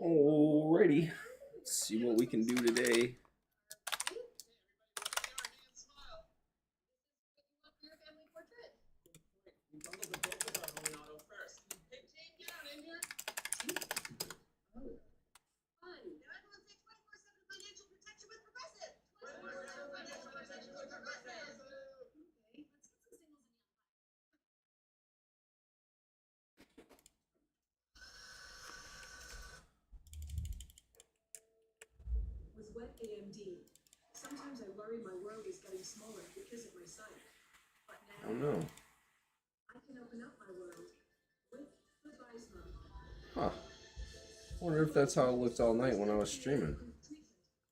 Alrighty, let's see what we can do today. With wet AMD, sometimes I worry my world is getting smaller because of my sight. But now Oh no. I can open up my world with the Vismo. Huh. Wonder if that's how it looked all night when I was streaming.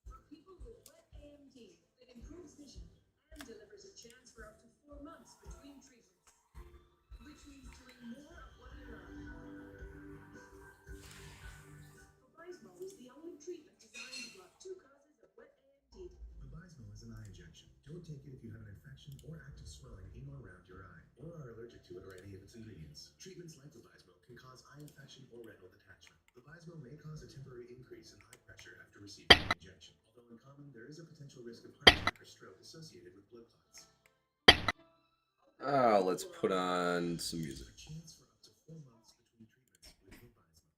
For people with wet AMD, it improves vision and delivers a chance for up to 4 months between treatments, which means doing more of what you love. Vismo is the only treatment designed to block 2 causes of wet AMD. Vabysmo is an eye injection. Don't take it if you have an infection or active swelling in or around your eye, or are allergic to it or any of its ingredients. Treatments like Vabysmo can cause eye infection or retinal detachment. Vabysmo may cause a temporary increase in eye pressure after receiving the injection. Although uncommon, there is a potential risk of heart attack or stroke associated with blood clots. Let's put on some music. A chance for up to 4 months between treatments with Vabysmo.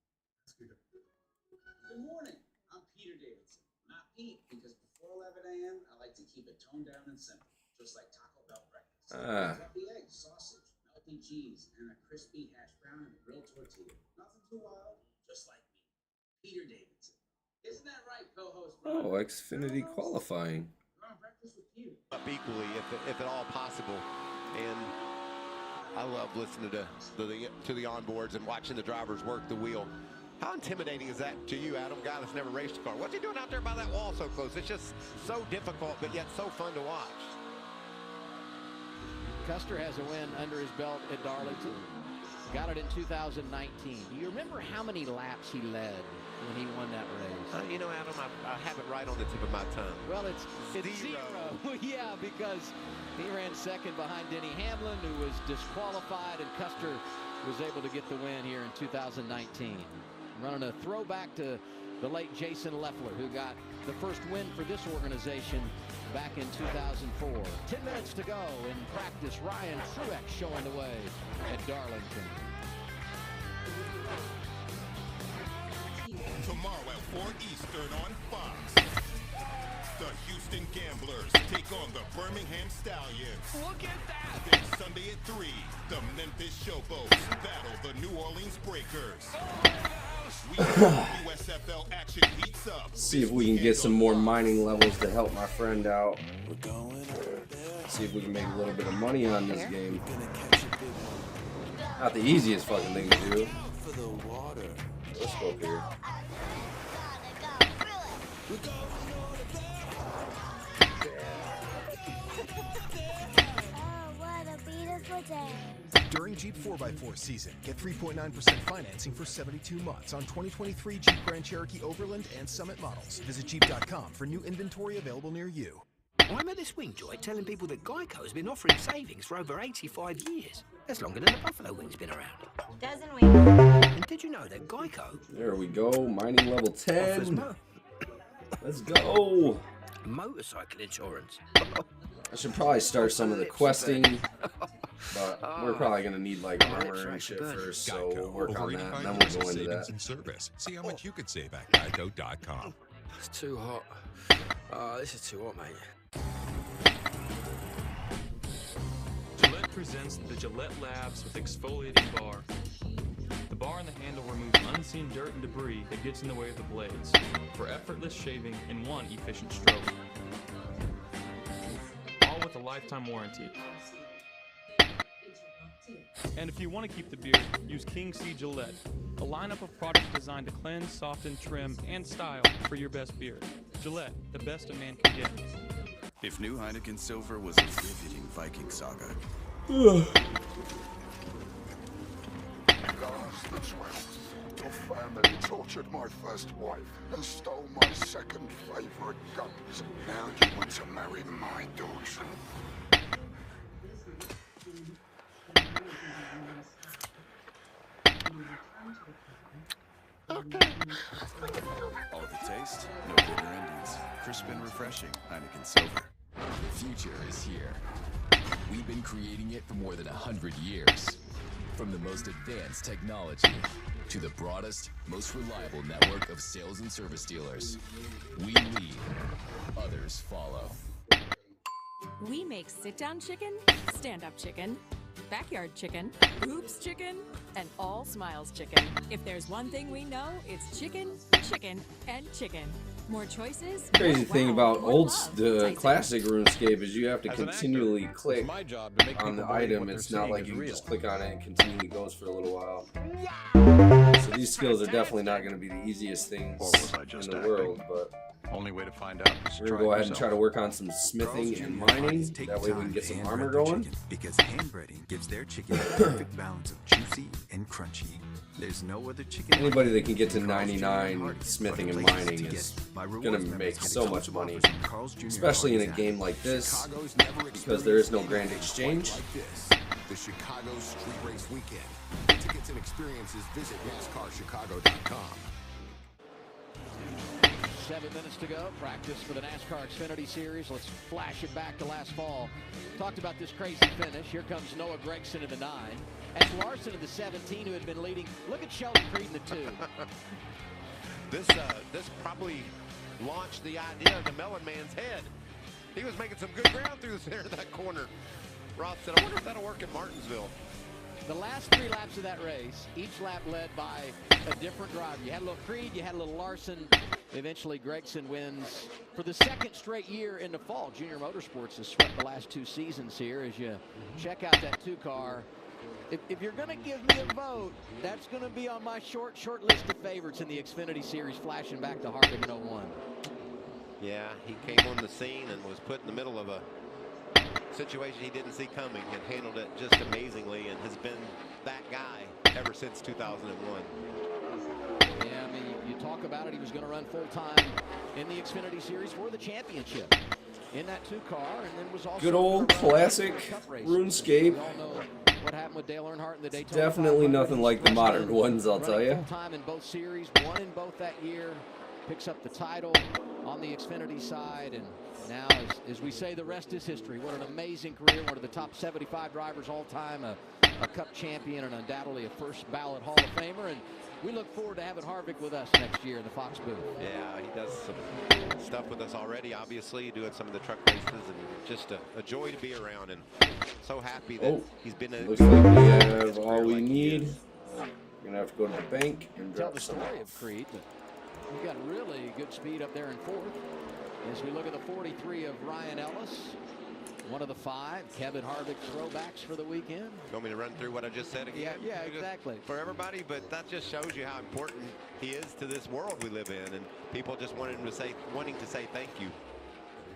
Good morning. I'm Peter Davidson. Not Pete, because before 11 a.m., I like to keep it toned down and simple, just like Taco Bell breakfast. Fluffy eggs, sausage, melty cheese, and a crispy hash brown and a grilled tortilla. Nothing too wild, just like me. Peter Davidson. Isn't that right, co-host? Oh, Xfinity qualifying. We're on breakfast with Peter. Up equally, if at all possible. And I love listening to the onboards and watching the drivers work the wheel. How intimidating is that to you, Adam, guy that's never raced a car? What's he doing out there by that wall so close? It's just so difficult, but yet so fun to watch. Custer has a win under his belt at Darlington. Got it in 2019. Do you remember how many laps he led when he won that race? You know, Adam, I have it right on the tip of my tongue. Well, it's zero. Yeah, because he ran second behind Denny Hamlin, who was disqualified, and Custer was able to get the win here in 2019. Running a throwback to the late Jason Leffler, who got the first win for this organization back in 2004. 10 minutes to go in practice. Ryan Truex showing the way at Darlington. Tomorrow at 4 Eastern on Fox. The Houston Gamblers take on the Birmingham Stallions. Look at that! Then Sunday at 3, the Memphis Showboats battle the New Orleans Breakers. USFL action heats up. See if we can get some more mining levels to help my friend out. See if we can make a little bit of money on this game. Not the easiest fucking thing to do. Let's go up here. During Jeep 4x4 season, get 3.9% financing for 72 months on 2023 Jeep Grand Cherokee Overland and Summit models. Visit Jeep.com for new inventory available near you. I'm at this wing joy telling people that Geico's been offering savings for over 85 years. That's longer than the Buffalo Wing's been around. Doesn't we? And did you know that Geico... There we go, mining level 10. Let's go. Motorcycle insurance. I should probably start some of the questing, but we're probably going to need like armor and shit first, so we'll work on that, and then we'll go into that. And service. See how much you could save at Geico.com. It's too hot. This is too hot, mate. Gillette presents the Gillette Labs with exfoliating bar. The bar and the handle remove unseen dirt and debris that gets in the way of the blades for effortless shaving in one efficient stroke. All with a lifetime warranty. And if you want to keep the beard, use King C Gillette, a lineup of products designed to cleanse, soften, trim, and style for your best beard. Gillette, the best a man can get. If new Heineken Silver was a riveting Viking saga. The 12th, your family tortured my first wife and stole my second favorite guns. Now you want to marry my daughter. Okay. All the taste, no bitter endings. Crisp and refreshing, Heineken Silver. The future is here. We've been creating it for more than 100 years. From the most advanced technology to the broadest, most reliable network of sales and service dealers. We lead, others follow. We make sit-down chicken, stand-up chicken, backyard chicken, oops chicken, and all smiles chicken. If there's one thing we know, it's chicken, chicken, and chicken. More choices. Crazy more thing wow, about more old, love. the Tyson. classic RuneScape is you have to As an continually actor, click it's my job to make on the people believe item. what It's they're not seeing like is you real. just click on it and continually goes for a little while. So these skills are definitely not going to be the easiest things in the world, but Only way to find out is we're going to go ahead and try to work on some smithing and mining. That way we can get some armor going. Because hand breading gives their chicken a perfect balance of juicy and crunchy. There's no other chicken. Anybody that can get to 99 smithing and mining is going to make so much money, especially in a game like this, because there is no grand exchange. The Chicago Street Race Weekend. For tickets and experiences, visit NASCARChicago.com. 7 minutes to go. Practice for the NASCAR Xfinity Series. Let's flash it back to last fall. Talked about this crazy finish. Here comes Noah Gragson in the 9. And Larson in the 17, who had been leading. Look at Sheldon Creed in the 2. This probably launched the idea in the Mellon man's head. He was making some good ground through the center of that corner. Ross said, I wonder if that'll work in Martinsville. The last 3 laps of that race, each lap led by a different driver. You had a little Creed, you had a little Larson. Eventually, Gragson wins for the 2nd straight year in the fall. Junior Motorsports has swept the last 2 seasons here as you check out that 2-car. If you're going to give me a vote, that's going to be on my short list of favorites in the Xfinity Series, flashing back to Harvick in 01. Yeah, he came on the scene and was put in the middle of a situation he didn't see coming and handled it just amazingly and has been that guy ever since 2001. Yeah, I mean, you talk about it, he was going to run full-time in the Xfinity Series for the championship in that 2-car, and then was also Good old classic RuneScape. We all know what happened with Dale Earnhardt in the Daytona. Definitely nothing like the modern ones, I'll tell you. Full-time in both series, won in both that year, picks up the title on the Xfinity side, and now, as we say, the rest is history. What an amazing career, one of the top 75 drivers all time, a Cup champion, and undoubtedly a first ballot Hall of Famer. And we look forward to having Harvick with us next year in the Fox booth. Yeah, he does some stuff with us already, obviously, doing some of the truck races, and just a joy to be around, and so happy that he's been Looks like we have all we need. We're going to have to go to the bank and Tell drop the some story off. of Creed, but we've got really good speed up there in 4th. As we look at the 43 of Ryan Ellis, one of the 5 Kevin Harvick throwbacks for the weekend. You want me to run through what I just said again? Yeah, exactly. For everybody, but that just shows you how important he is to this world we live in, and people just wanting to say thank you.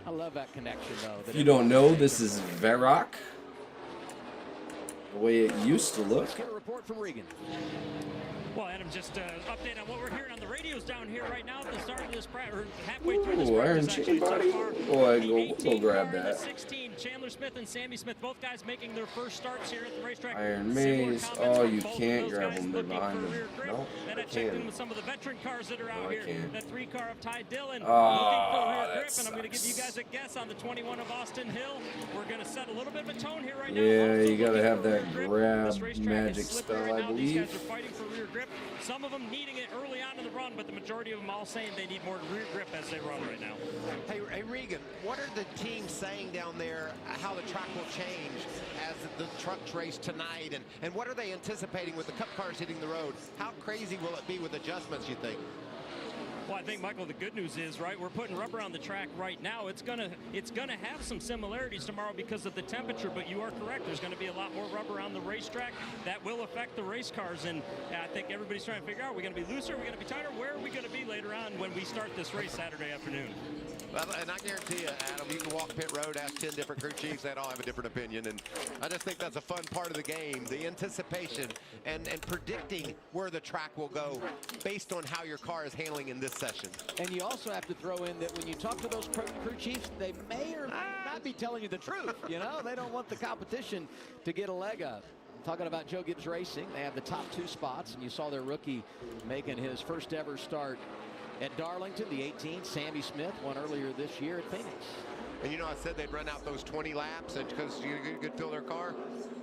I love that connection, though. If you don't know, this is Varrock, the way it used to look. Let's get a report from Regan. Well, Adam, just update on what we're hearing on the radios down here right now at the start of this practice, or halfway through this Ooh, practice. Iron Chicken Body. Boy, go grab The that. 16, Chandler Smith and Sammy Smith, both guys making their first starts here at the racetrack. Iron Similar Maze. comments Oh, from you both of can't those grab guys them. They're looking behind for them. rear grip. No, Then I I checked in can. with some of the veteran cars that are out No, I here. can't. The 3-car of Ty Dillon Oh, looking for rear that grip, and I'm going to give you sucks. guys a guess on the 21 of Austin Hill. We're going to set a little bit of a tone here right now. Yeah, Also you got to looking have for that rear grip. grab This racetrack magic is slippery spell, right I now. These guys believe. are fighting for rear grip. Some of them needing it early on in the run, but the majority of them all saying they need more rear grip as they run right now. Hey, Regan, what are the teams saying down there, how the track will change as the trucks race tonight, and what are they anticipating with the Cup cars hitting the road? How crazy will it be with adjustments, you think? Well, I think, Michael, the good news is, right, we're putting rubber on the track right now. It's gonna have some similarities tomorrow because of the temperature, but you are correct. There's going to be a lot more rubber on the racetrack. That will affect the race cars, and I think everybody's trying to figure out, are we going to be looser, are we going to be tighter? Where are we going to be later on when we start this race Saturday afternoon? Well, and I guarantee you, Adam, you can walk pit road, ask 10 different crew chiefs, they'd all have a different opinion, and I just think that's a fun part of the game, the anticipation and predicting where the track will go based on how your car is handling in this session. And you also have to throw in that when you talk to those crew chiefs, they may or may not be telling you the truth. You know, they don't want the competition to get a leg up. Talking about Joe Gibbs Racing, they have the top 2 spots, and you saw their rookie making his first ever start at Darlington. The 18, Sammy Smith, won earlier this year at Phoenix. And you know, I said they'd run out those 20 laps because you get a good feel of their car.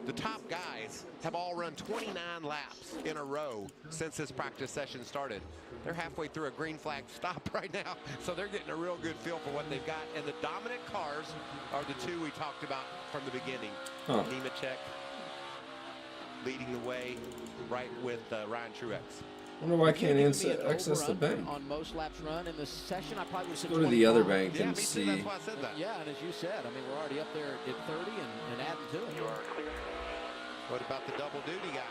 The top guys have all run 29 laps in a row since this practice session started. They're halfway through a green flag stop right now, so they're getting a real good feel for what they've got. And the dominant cars are the 2 we talked about from the beginning. Nemechek leading the way right with Ryan Truex. I wonder why I can't access the bank. On most laps run in the session, I probably would say go to the other bank and see. That's why I said that. Yeah, and as you said, I mean, we're already up there at 30 and adding to it. You are clear. What about the double duty guy?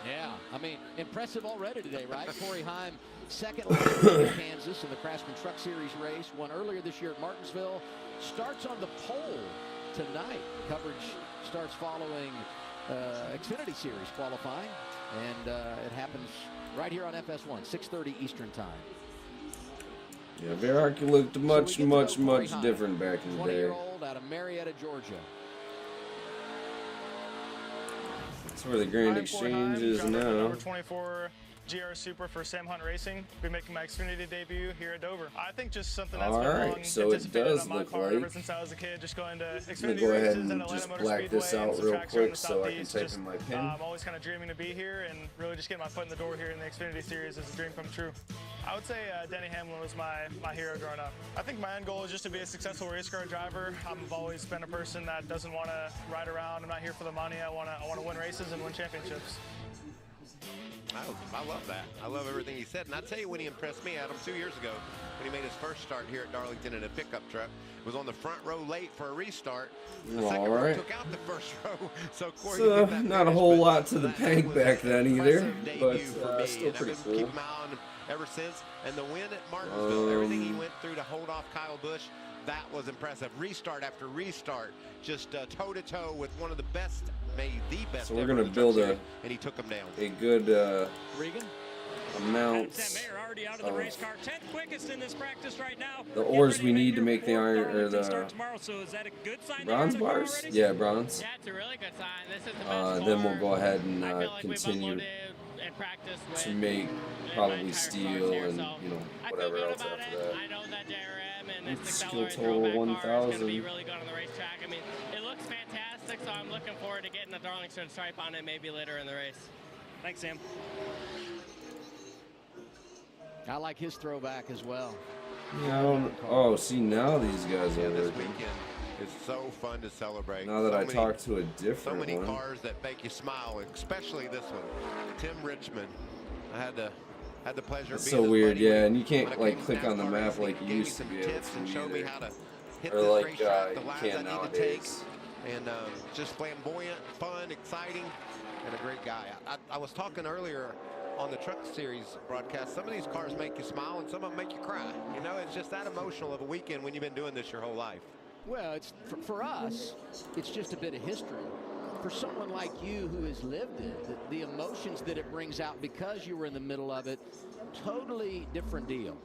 Yeah, I mean, impressive already today, right? Corey Heim, second lap in Kansas in the Craftsman Truck Series race, won earlier this year at Martinsville. Starts on the pole tonight. Coverage starts following Xfinity Series qualifying, and it happens right here on FS1, 6:30 Eastern time. Yeah, Verark looked much different back in the day. 20-year-old out of Marietta, Georgia. That's where the Grand Exchange is now. Number 24 GR Super for Sam Hunt Racing. Be making my Xfinity debut here at Dover. I think just something that's been long so it does on my look part like. ever since I was a kid, just going to Xfinity I'm gonna go ahead races and and Atlanta just Motor black Speedway this out and some real tracks here in quick the so I can Southeast. type Just, in my pin. I'm always kind of dreaming to be here and really just get my foot in the door here in the Xfinity Series is a dream come true. I would say Denny Hamlin was my hero growing up. I think my end goal is just to be a successful race car driver. I've always been a person that doesn't want to ride around. I'm not here for the money. I want to win races and win championships. I love that. I love everything he said. And I'll tell you when he impressed me, Adam, 2 years ago, when he made his first start here at Darlington in a pickup truck, was on the front row late for a restart. The second row took out the first row. So, Corey, not a whole lot to the bank back then either, but still pretty cool. Keep him out ever since. And the win at Martinsville, everything he went through to hold off Kyle Busch, that was impressive. Restart after restart, just toe-to-toe with one of the best, maybe the best. So we're going to build and he took him down. a good amount already out of the race car, 10th quickest in this practice right now. The ores we need to make the iron or the So is that a good sign bronze bars. Yeah, bronze. Yeah, it's a really good sign. This is the best Then we'll score go ahead and I feel like continue we've in practice to with make probably steel here, and so I whatever feel good else about after it. that. I know that JRM and its Skill accelerator total throwback car is 1,000. going to be really good on the racetrack. I mean, it looks fantastic, so I'm looking forward to getting the Darlington stripe on it maybe later in the race. Thanks, Sam. I like his throwback as well. Yeah, I don't. Oh, see now these guys are This working. weekend is so fun to celebrate. Now that I many- talked to a So different many one. cars that make you smile, especially this one. Tim Richmond. I had the pleasure of It's being so his weird, buddy yeah, when and you can't I like came to click on the NASCAR map racing. like He you gave me used to some be able tips to and showed me either. how to hit Or this like racetrack, the you lines can I need to nowadays. take, and just flamboyant, fun, exciting, and a great guy. I was talking earlier on the Truck Series broadcast. Some of these cars make you smile and some of them make you cry. You know, it's just that emotional of a weekend when you've been doing this your whole life. Well, it's for us, it's just a bit of history. For someone like you who has lived it, the emotions that it brings out because you were in the middle of it, totally different deal.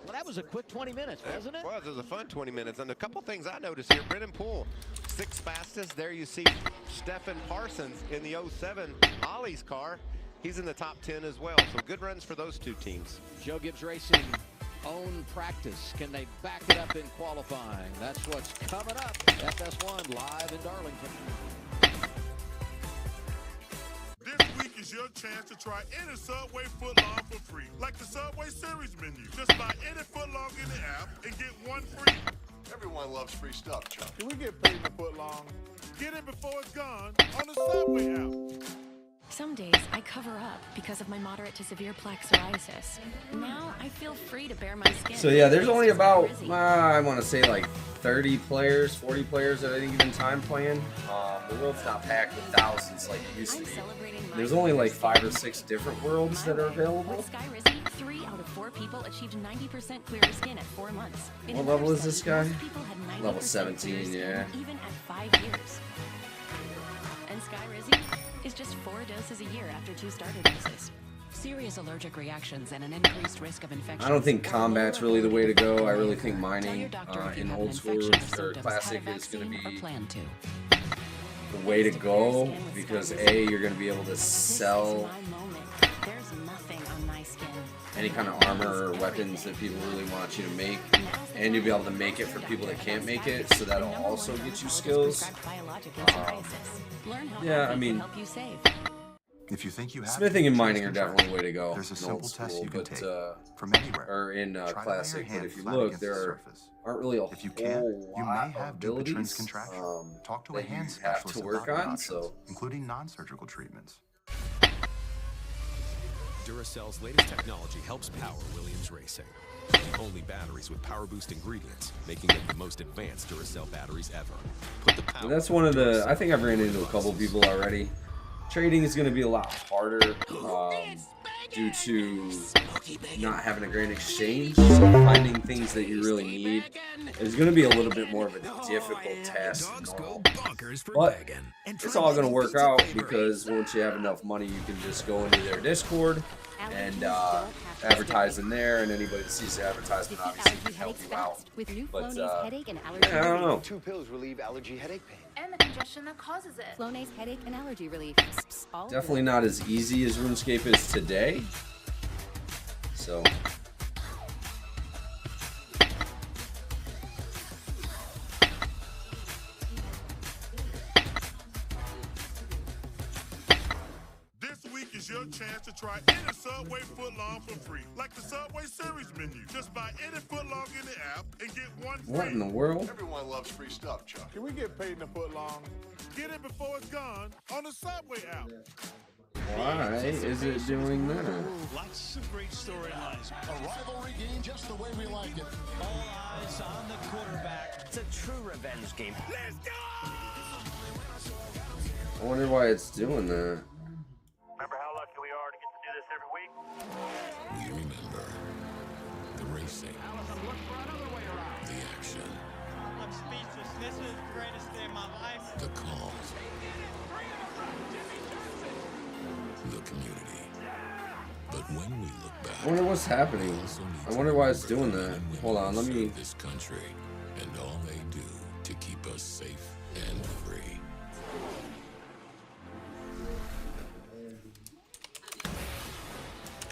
Well, that was a quick 20 minutes, wasn't it? It was a fun 20 minutes. And a couple things I noticed here. Brennan Poole, 6th fastest. There you see Stephen Parsons in the 07 Ollie's car. He's in the top 10 as well. So good runs for those two teams. Joe Gibbs Racing own practice. Can they back it up in qualifying? That's what's coming up. FS1 live in Darlington. This week is your chance to try any Subway footlong for free. Like the Subway Series menu. Just buy any footlong in the app and get one free. Everyone loves free stuff, Chuck. Can we get paid for footlong? Get it before it's gone on the Subway app. Some days I cover up because of my moderate to severe plaque psoriasis. Now I feel free to bare my skin. So yeah, there's only about I want to say like 30 players, 40 players at any given time playing. The world's not packed with thousands like it used to be. There's only like 5 or 6 different worlds that are available. With Sky Rizzy, 3 out of 4 people achieved 90% clearer skin at 4 months. In What another level is this study, guy? most people had 90% Level clearer 17, skin yeah. even at 5 years. And Sky Rizzy is just 4 doses a year after 2 starter doses. Serious allergic reactions and an increased risk of infection. I don't think combat's really the way to go. I really think mining in old school or classic is going to be the way to go because A, you're going to be able to sell any kind of armor or weapons that people really want you to make, and you'll be able to make it for people that can't make it, so that'll also get you skills. Yeah, I mean, If you think you have smithing and mining are choose definitely the way to go. There's a in simple old test school, you can but, take from anywhere. or in Try to lay your classic. But hand if you flat look, against the there surface. aren't really a If you whole can't, you lot may have of Dupuytren's abilities contraction. Talk to a that you hand have specialist to work about your on. options, So including non-surgical treatments. Duracell's latest technology helps power Williams Racing. The only batteries with power boost ingredients, making them the most advanced Duracell batteries ever. Put the power. and that's one of the. I think I've ran into a couple people already. Trading is going to be a lot harder due to not having a great exchange. So finding things that you really need is going to be a little bit more of a difficult task than normal. But it's all going to work out because once you have enough money, you can just go into their Discord and advertise in there, and anybody that sees the advertisement obviously can help you out. But yeah, I don't know. 2 pills relieve allergy headache pain. And the congestion that causes it. Flonase headache and allergy relief. Definitely not as easy as RuneScape is today. So This week is your chance to try any Subway footlong for free. Like the Subway Series menu. Just buy any footlong in the app and get one free. what in the world? Everyone loves free stuff, Chuck. Can we get paid in a footlong? Get it before it's gone on the Subway app. Why is it doing that? Lots of great storylines. A rivalry game just the way we like it. All eyes on the quarterback. It's a true revenge game. Let's go! I wonder why it's doing that. Remember how lucky we are to get to do this every week? We remember the racing, the action, I'm speechless. This is the greatest day of my life. the calls, the community. But when we look back, I wonder what's happening. I wonder why it's doing that. Hold on, let me. this country and all they do to keep us safe and free.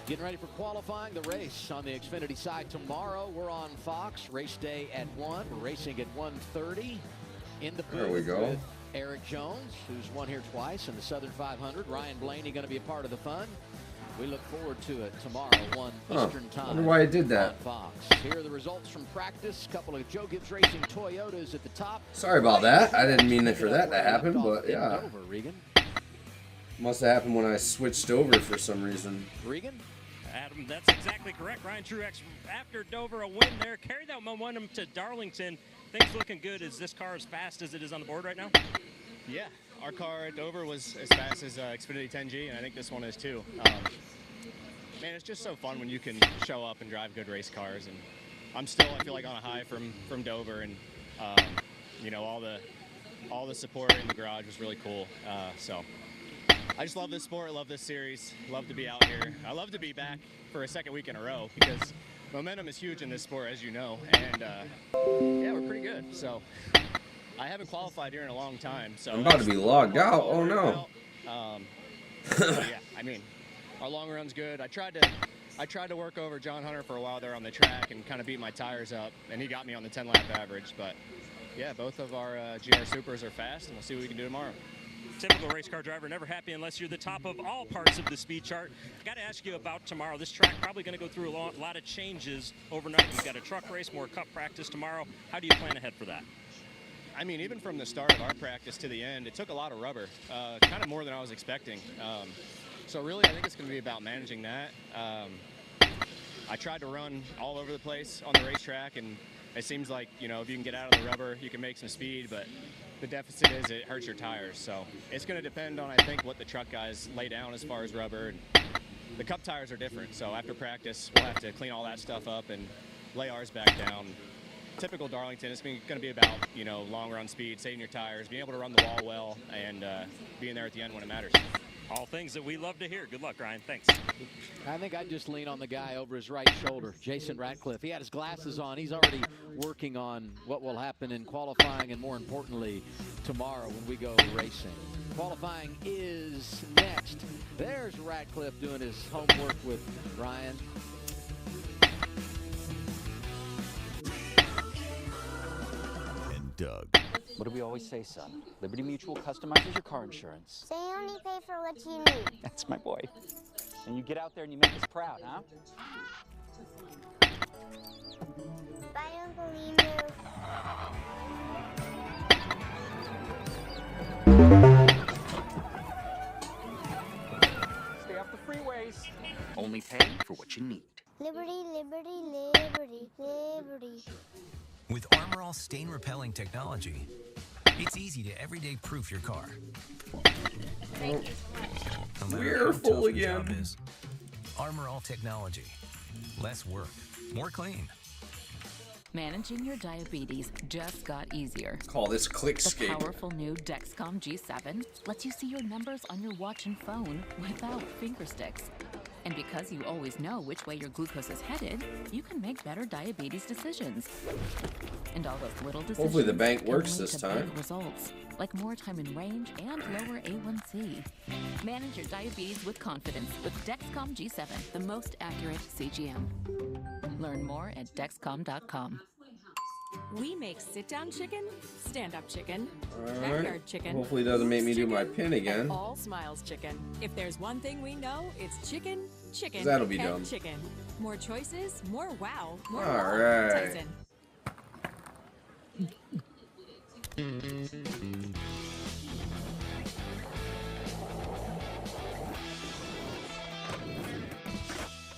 Getting ready for qualifying the race on the Xfinity side tomorrow. We're on Fox. Race day at 1. We're racing at 1:30 in the booth. There we go. With Eric Jones, who's won here twice in the Southern 500. Ryan Blaney going to be a part of the fun. We look forward to it tomorrow, 1 Eastern time. I wonder why it did that. On Fox. Here are the results from practice. A couple of Joe Gibbs Racing Toyotas at the top. Sorry about that. I didn't mean for that to happen, but yeah. Over, Regan. Must have happened when I switched over for some reason. Regan? Adam, that's exactly correct. Ryan Truex, after Dover, a win there. Carry that momentum to Darlington. Things looking good. Is this car as fast as it is on the board right now? Yeah, our car at Dover was as fast as Xfinity 10G, and I think this one is too. Man, it's just so fun when you can show up and drive good race cars. And I'm still, I feel like, on a high from Dover, and you know, all the support in the garage was really cool. So I just love this sport, love this series, love to be out here. I love to be back for a second week in a row because momentum is huge in this sport, as you know. And yeah, we're pretty good. So I haven't qualified here in a long time. So I'm about to be logged out. Oh no. Yeah, I mean, our long run's good. I tried to work over John Hunter for a while there on the track and kind of beat my tires up, and he got me on the 10-lap average. But yeah, both of our GR Supers are fast, and we'll see what we can do tomorrow. Typical race car driver, never happy unless you're the top of all parts of the speed chart. I got to ask you about tomorrow. This track probably going to go through a lot of changes overnight. You've got a truck race, more cup practice tomorrow. How do you plan ahead for that? I mean, even from the start of our practice to the end, it took a lot of rubber, kind of more than I was expecting. So really, I think it's going to be about managing that. I tried to run all over the place on the racetrack, and it seems like, you know, if you can get out of the rubber, you can make some speed, but the deficit is it hurts your tires. So it's going to depend on, I think, what the truck guys lay down as far as rubber. And the cup tires are different, so after practice, we'll have to clean all that stuff up and lay ours back down. Typical Darlington, it's going to be about, you know, long run speed, saving your tires, being able to run the wall well, and being there at the end when it matters. All things that we love to hear. Good luck, Ryan. Thanks. I think I'd just lean on the guy over his right shoulder, Jason Ratcliffe. He had his glasses on. He's already working on what will happen in qualifying and, more importantly, tomorrow when we go racing. Qualifying is next. There's Ratcliffe doing his homework with Ryan. And Doug. What do we always say, son? Liberty Mutual customizes your car insurance. So you only pay for what you need. That's my boy. And you get out there and you make us proud, huh? Bye, Uncle Emu. Stay off the freeways. Only pay for what you need. Liberty, liberty, liberty, liberty. With Armor All stain repelling technology, it's easy to everyday proof your car. Thank you so much. No matter We're how full tough the again. job is. Armor All technology. Less work, more clean. Managing your diabetes just got easier. Call this The clickscape. powerful new Dexcom G7 lets you see your numbers on your watch and phone without finger sticks. And because you always know which way your glucose is headed, you can make better diabetes decisions. And all those little decisions Hopefully the bank can works lead this to time. big results, like more time in range and lower A1C. Manage your diabetes with confidence with Dexcom G7, the most accurate CGM. Learn more at Dexcom.com. We make sit-down chicken, stand-up chicken, Alright. backyard chicken. Hopefully it doesn't make me do my chicken, pin again. and all smiles chicken. If there's one thing we know, it's chicken, chicken, That'll be and dumb. chicken. More choices, more wow, more Alright. Tyson.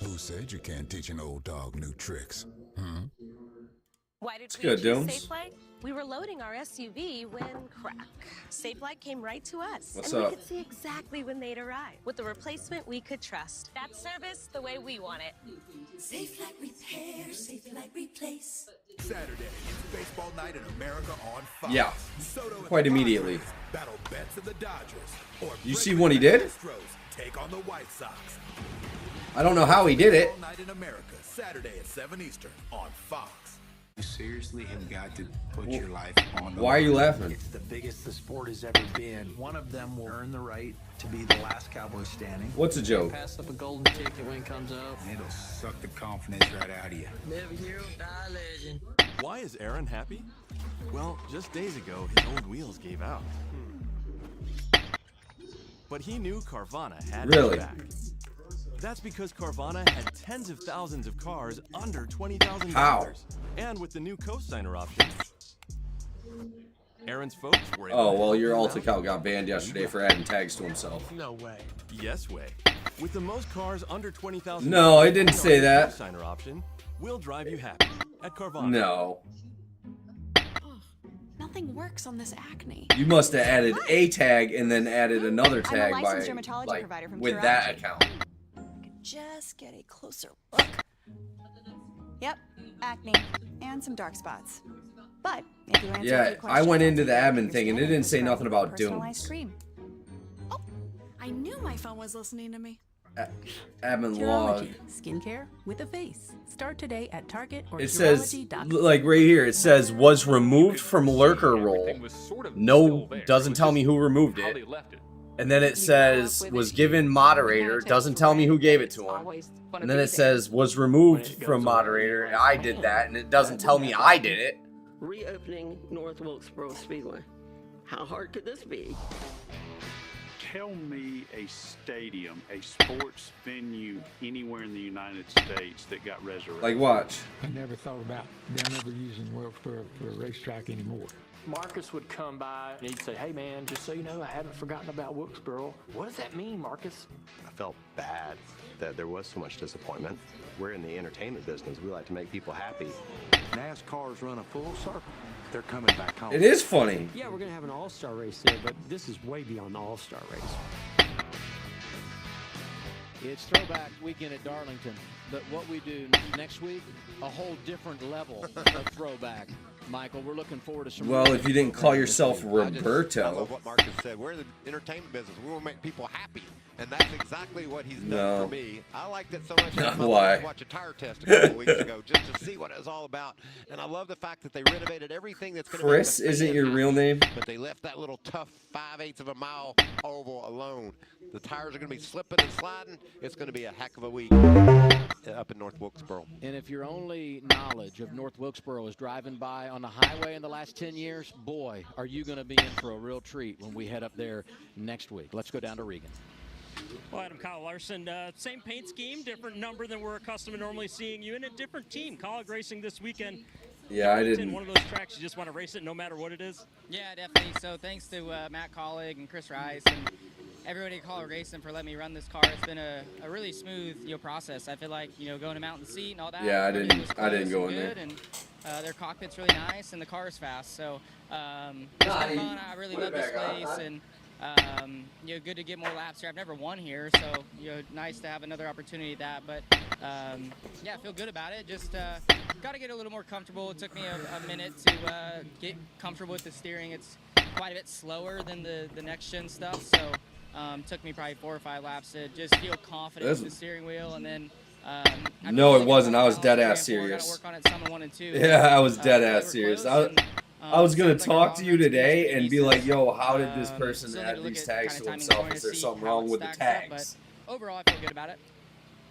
Who said you can't teach an old dog new tricks? Hmm? Why did It's we good, choose Dooms. Safelight? We were loading our SUV when crack. Safelight came right to us. What's and up? we could see exactly when they'd arrive. With the replacement we could trust. That service the way we want it. Safelight repair, Safelight replace. Saturday, it's baseball night in America on Fox. Yeah. Soto and Quite the immediately. Padres battle Betts and the Dodgers. Or You see Brickman what he and the did? Astros take on the White Sox. I don't know how he did it. All night in America, Saturday at 7 Eastern on Fox. You seriously have got to put your life on the Why are you line. laughing? It's the biggest the sport has ever been. One of them will earn the right to be the last Cowboy standing. What's a joke? Pass up a golden ticket when it comes up. It'll suck the confidence right out of you. Never hero, die legend. Why is Aaron happy? Well, just days ago, his old wheels gave out. But he knew Carvana had Really? his back. That's because Carvana had tens of thousands of cars under $20,000. How? And with the new co-signer option, Aaron's folks were able Oh, to well, help your him alt out. account got banned yesterday for adding tags to himself. No way. Yes way. With the most cars under 20,000. No, I didn't say that. Co-signer option, we'll drive you happy at Carvana. No. Nothing works on this acne. You must have added a tag and then added another I'm a tag by licensed dermatology provider from with Curology. that account. Just get a closer look. Yep, acne and some dark spots. But if you answer a Yeah, few I questions, went into the I'll admin thing and it didn't say nothing about personalized Dooms. cream. Oh, I knew my phone was listening to me. Admin log. Curology, skincare with a face. Start today at Target or It says, Curology.com. like right here, it says was removed from lurker role. No, doesn't tell me who removed it. And then it says was given moderator. Doesn't tell me who gave it to him. And then it says was removed from moderator. And I did that, and it doesn't tell me I did it. Reopening North Wilkesboro Speedway. How hard could this be? Tell me a stadium, a sports venue anywhere in the United States that got resurrected. Like watch. I never thought about them ever using Wilkesboro for a racetrack anymore. Marcus would come by and he'd say, "Hey man, just so you know, I haven't forgotten about Wilkesboro." What does that mean, Marcus? I felt bad that there was so much disappointment. We're in the entertainment business. We like to make people happy. NASCAR's run a full circle. They're coming back home. It is funny. Yeah, we're gonna have an all-star race there, but this is way beyond the all-star race. It's throwback weekend at Darlington, but what we do next week, a whole different level of throwback. Michael. We're looking forward to some. Well, if you didn't call yourself I Roberto. love what Marcus said. We're in the entertainment business. We want to make people happy. And that's exactly what he's done for me. I liked it so much. I Why? to watch a tire test a couple weeks ago just to see what it was all about. And I love the fact that they renovated everything that's going to Chris isn't your real name? But they left that little tough 5/8 of a mile oval alone. The tires are going to be slipping and sliding. It's going to be a heck of a week up in North Wilkesboro. And if your only knowledge of North Wilkesboro is driving by on the highway in the last 10 years, boy, are you going to be in for a real treat when we head up there next week. Let's go down to Regan. Well, Adam, Kyle Larson, same paint scheme, different number than we're accustomed to normally seeing you in, a different team. Colleague Racing this weekend. Yeah, I didn't. One of those tracks you just want to race it no matter what it is. Yeah, definitely. So thanks to Matt Colleague and Chris Rice and everybody at Colleague Racing for letting me run this car. It's been a really smooth process. I feel like going to mountain seat and all that. Yeah, I didn't go in there. And their cockpit's really nice and the car is fast. So it's been fun. I really love this place and. Good to get more laps here. I've never won here, so nice to have another opportunity at that. But yeah, I feel good about it. Just got to get a little more comfortable. It took me a minute to get comfortable with the steering. It's quite a bit slower than the next gen stuff, so took me probably 4 or 5 laps to just feel confident with the steering wheel. And then no, it wasn't. I was dead ass serious. Work on it some and 1 and 2. Yeah, I was dead ass serious. I was gonna talk to you today and be like, "Yo, how did this person add these tags to himself? Is there something wrong with the tags?" But overall, I feel good about it.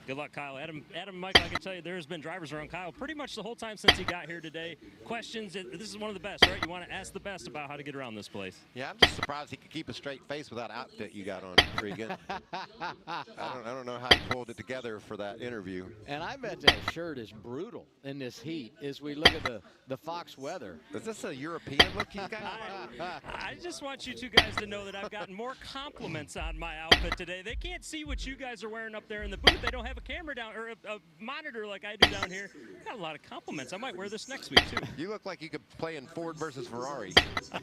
Good luck, Kyle. Adam, Michael, I can tell you there's been drivers around Kyle pretty much the whole time since he got here today. Questions, this is one of the best, right? You want to ask the best about how to get around this place. Yeah, I'm just surprised he could keep a straight face without outfit you got on, Regan. I don't know how he pulled it together for that interview. And I bet that shirt is brutal in this heat as we look at the Fox weather. Is this a European look you got? I just want you two guys to know that I've gotten more compliments on my outfit today. They can't see what you guys are wearing up there in the booth. They don't have a camera down or a monitor like I do down here. Got a lot of compliments. I might wear this next week too. You look like you could play in Ford versus Ferrari.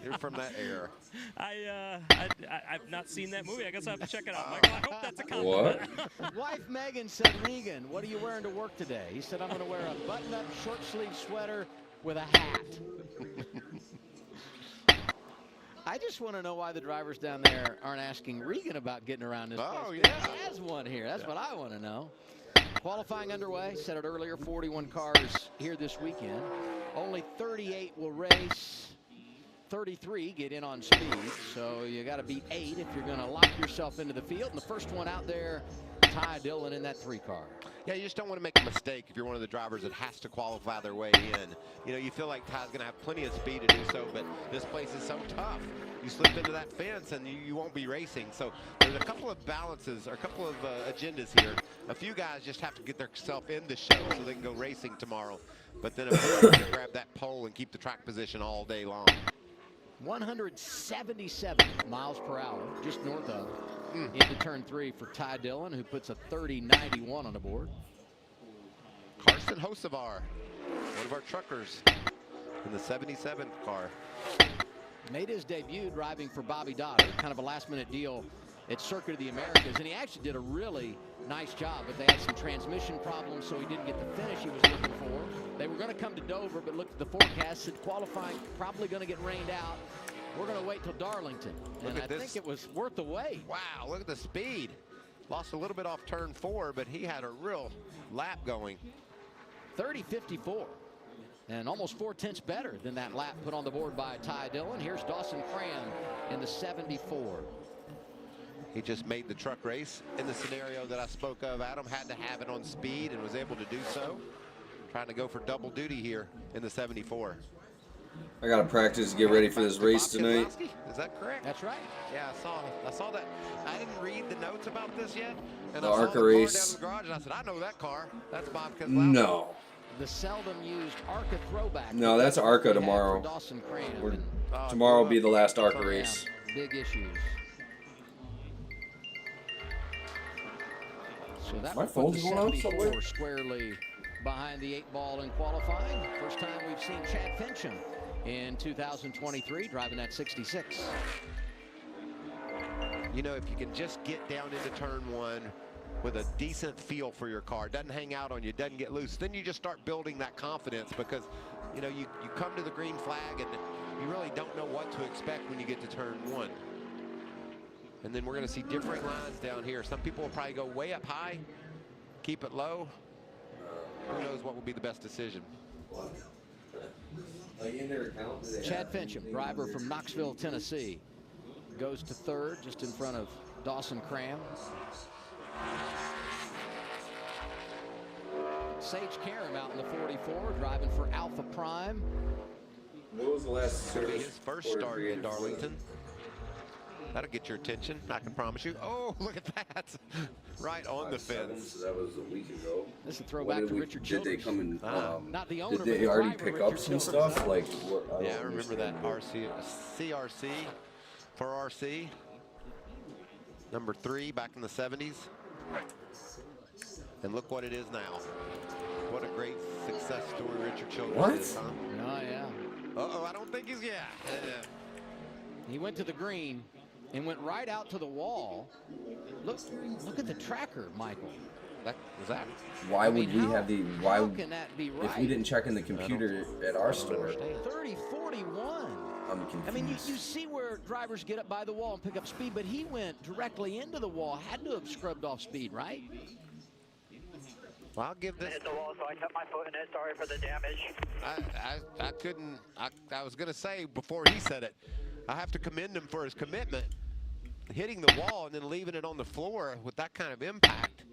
You're from that era. I've not seen that movie. I guess I have to check it out. Michael, I hope that's a compliment. What? Wife Megan said, "Regan, what are you wearing to work today?" He said, "I'm going to wear a button-up short sleeve sweater with a hat." I just want to know why the drivers down there aren't asking Regan about getting around this place. Yeah. He has one here. That's what I want to know. Qualifying underway. Said it earlier, 41 cars here this weekend. Only 38 will race. 33 get in on speed. So you got to beat 8 if you're going to lock yourself into the field. And the first one out there, Ty Dillon in that 3 car. Yeah, you just don't want to make a mistake if you're one of the drivers that has to qualify their way in. You feel like Ty's going to have plenty of speed to do so, but this place is so tough. You slip into that fence and you won't be racing. So there's a couple of balances or a couple of agendas here. A few guys just have to get themselves in the show so they can go racing tomorrow. But then a few can grab that pole and keep the track position all day long. 177 miles per hour, just north of, into turn 3 for Ty Dillon, who puts a 30.91 on the board. Carson Hocevar, one of our truckers in the 77 car. Made his debut driving for Bobby Dodd, kind of a last-minute deal at Circuit of the Americas, and he actually did a really nice job, but they had some transmission problems, so he didn't get the finish he was looking for. They were going to come to Dover, but looked at the forecast, said qualifying probably going to get rained out. We're going to wait till Darlington, and I think it was worth the wait. Wow, look at the speed. Lost a little bit off turn 4, but he had a real lap going. 30.54. And almost 4/10 better than that lap put on the board by Ty Dillon. Here's Dawson Cram in the 74. He just made the truck race in the scenario that I spoke of. Adam had to have it on speed and was able to do so. Trying to go for double duty here in the 74. I got to practice to get ready for this race tonight. Is that correct? That's right. Yeah, I saw that. I didn't read the notes about this yet. And The I saw ARCA the car race. down in the garage, and I said, I know that car. That's Bob Keselowski. No. The seldom used ARCA throwback. No, that's ARCA tomorrow. Dawson Cram. Tomorrow will be the last ARCA race. Big issues. So that My would put phone's the going on 74 somewhere. squarely behind the 8 ball in qualifying. First time we've seen Chad Fincham in 2023 driving that 66. If you can just get down into turn 1 with a decent feel for your car, doesn't hang out on you, doesn't get loose, then you just start building that confidence because, you know, you come to the green flag and you really don't know what to expect when you get to turn 1. And then we're going to see differing lines down here. Some people will probably go way up high, keep it low. Who knows what will be the best decision. Chad Fincham, driver from Knoxville, Tennessee, goes to 3rd, just in front of Dawson Cram. Sage Karam out in the 44, driving for Alpha Prime. What was the last service? His first start in Darlington. That'll get your attention, I can promise you. Oh, look at that. Right on the fence. So that was a week ago. This is a throwback to Richard Did they come in, not the owner, did they but the already driver, pick Richard up some Childress. stuff? Like, Yeah, I remember that CRC for RC. Number 3 back in the 70s. And look what it is now. What a great success story Richard Childress is, huh? Oh, yeah. Uh-oh, I don't think he's, He went to the green and went right out to the wall. Look at the tracker, Michael. Why would we have the, how can that be right? If we didn't check in the computer at our store? 30-41. I'm confused. I mean, you see where drivers get up by the wall and pick up speed, but he went directly into the wall. Had to have scrubbed off speed, right? Well, I'll give this. Hit the wall, so I kept my foot in it. Sorry for the damage. I couldn't. I was going to say before he said it, I have to commend him for his commitment. Hitting the wall and then leaving it on the floor with that kind of impact.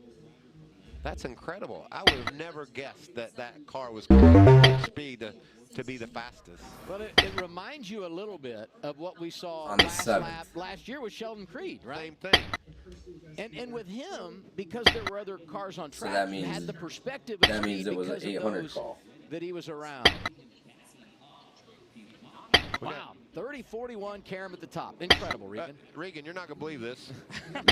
That's incredible. I would have never guessed that that car was going to speed to be the fastest. But it reminds you a little bit of what we saw on the last year with Sheldon Creed, right? Same thing. And with him, because there were other cars on track, So that means, he had the perspective of that means it was an because of 800 those call. that he was around. Wow, 30-41, Karam at the top. Incredible, Regan. Regan, you're not going to believe this.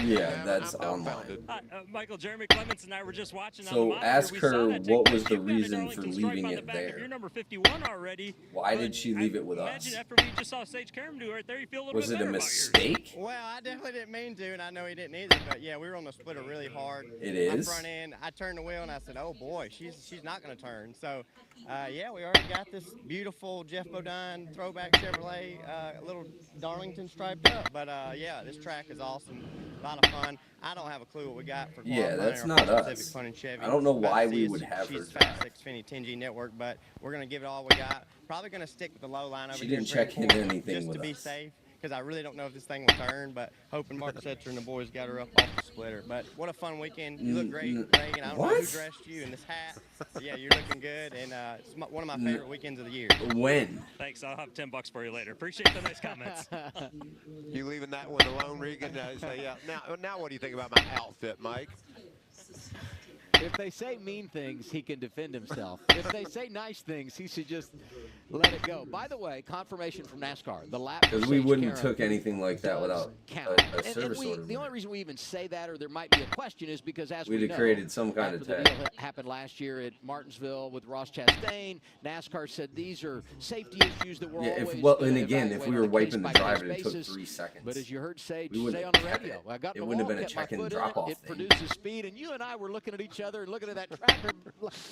Yeah, that's online. Michael, Jeremy Clements and I were just watching on the So monitor. ask We saw her that what take was place. the You've got a reason for Darlington stripe leaving on the it back of there. You're number 51 already. Why did she leave it with us? Imagine after we just saw Sage Karam do right there, you feel a little Was bit it a better about mistake? Well, I definitely didn't mean to, and I know he didn't either. But yeah, we were on the splitter really hard. It is? My front end, I turned the wheel and I said, "Oh boy, she's not going to turn." So, yeah, we already got this beautiful Jeff Bodine throwback Chevrolet, little Darlington striped up. But yeah, this track is awesome, a lot of fun. I don't have a clue what we got for Yeah, that's or not for us. Pacific Fun and Chevy. I don't know About why to see we is would have her she's drive. fast Xfinity 10G network, but we're going to give it all we got. Probably going to stick with the low line over She here. didn't check in anything just with to be us. safe. Because I really don't know if this thing will turn, but hoping Mark Setzer and the boys got her up off the splitter. But what a fun weekend. You look great, Reagan. I don't know who dressed you in this hat. But yeah, you're looking good, and it's one of my favorite weekends of the year. When? Thanks. I'll have $10 for you later. Appreciate the nice comments. You leaving that one alone, Regan? So, yeah. Now what do you think about my outfit, Mike? If they say mean things, he can defend himself. If they say nice things, he should just let it go. By the way, confirmation from NASCAR. The lap Because we wouldn't have took anything like that without a service order. The only reason we even say that, or there might be a question, is because as we We'd know, have created some kind of after the tag. deal that happened last year at Martinsville with Ross Chastain, NASCAR said these are safety issues that we're always and again, if we were wiping the drive, it took 3 seconds. But as you heard Sage We say wouldn't on the have kept radio, it. I got It the wouldn't wall, have been a kept my check-in foot in drop-off it thing. produces speed, and you and I were looking at each other and looking at that tracker.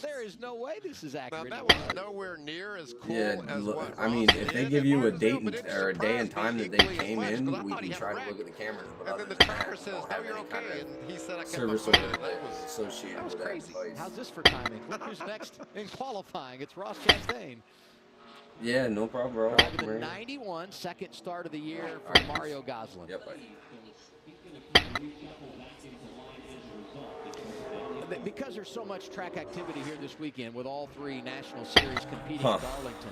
There is no way this is accurate. Now, that was nowhere near as cool as what I mean, Ross if they did give at you a Martinsville, date but it or a day and surprised time me that they equally as came much, in, 'cause I we thought can he try had to wrecked. look at the cameras. But And other then the than tracker that, says, don't "No, have you're any kind okay," of and he said, "I kept my service foot in order it." That was associated with that device. How's this for timing? Look who's next in qualifying. It's Ross Chastain. Yeah, no problem, bro. Driving the 91, second start of the year for Mario Gosselin. Yep, buddy. Because there's so much track activity here this weekend with all 3 National Series competing in Darlington,